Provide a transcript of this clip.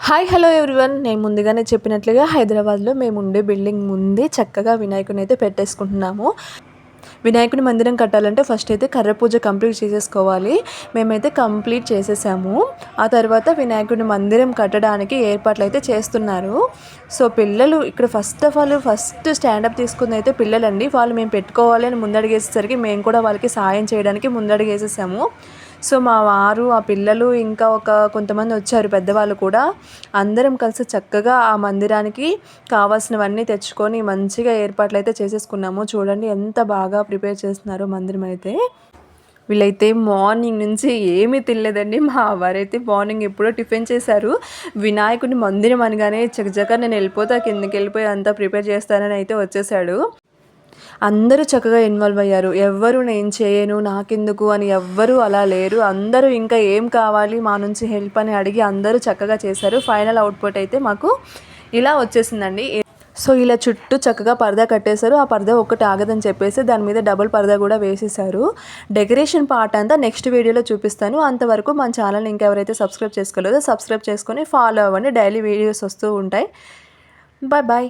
Hi hello everyone. నేను ముందుగానే చెప్పినట్లుగా హైదరాబాద్లో మేము ఉండే బిల్డింగ్ ముందే చక్కగా వినాయకుని అయితే పెట్టేసుకుంటున్నాము. వినాయకుని మందిరం కట్టాలంటే ఫస్ట్ అయితే కర్ర పూజ కంప్లీట్ చేసేసుకోవాలి. మేమైతే కంప్లీట్ చేసేసాము. ఆ తర్వాత వినాయకుని మందిరం కట్టడానికి ఏర్పాట్లు అయితే చేస్తున్నారు. సో పిల్లలు ఇక్కడ ఫస్ట్ స్టాండప్ తీసుకుంది అయితే పిల్లలండి. వాళ్ళు మేము పెట్టుకోవాలి అని ముందడుగేసేసరికి మేము కూడా వాళ్ళకి సాయం చేయడానికి ముందడుగేసేసాము. సో మా వారు, ఆ పిల్లలు, ఇంకా కొంతమంది వచ్చారు పెద్దవాళ్ళు కూడా. అందరం కలిసి చక్కగా ఆ మందిరానికి కావాల్సినవన్నీ తెచ్చుకొని మంచిగా ఏర్పాట్లు అయితే చేసేసుకున్నాము. చూడండి ఎంత బాగా ప్రిపేర్ చేస్తున్నారో మందిరం అయితే. వీళ్ళైతే మార్నింగ్ నుంచి ఏమీ తినలేదండి. మా వారైతే మార్నింగ్ ఎప్పుడో టిఫిన్ చేశారు. వినాయకుని మందిరం అనగానే చకచకా నేను వెళ్ళిపోతా, కిందకి వెళ్ళిపోయి అంతా ప్రిపేర్ చేస్తానని అయితే వచ్చేసాడు. అందరూ చక్కగా ఇన్వాల్వ్ అయ్యారు. ఎవ్వరు నేను చేయను, నాకెందుకు అని ఎవ్వరూ అలా లేరు. అందరూ ఇంకా ఏం కావాలి మా నుంచి హెల్ప్ అని అడిగి అందరూ చక్కగా చేశారు. ఫైనల్ అవుట్పుట్ అయితే మాకు ఇలా వచ్చేసిందండి. సో ఇలా చుట్టూ చక్కగా పరదా కట్టేశారు. ఆ పరదా ఒక్కటి ఆగదని చెప్పేసి దాని మీద డబుల్ పరదా కూడా వేసేసారు. డెకరేషన్ పార్ట్ అంతా నెక్స్ట్ వీడియోలో చూపిస్తాను. అంతవరకు మన ఛానల్ని ఇంకెవరైతే సబ్స్క్రైబ్ చేసుకోలేదో సబ్స్క్రైబ్ చేసుకొని ఫాలో అవ్వండి. డైలీ వీడియోస్ వస్తూ ఉంటాయి. Bye bye.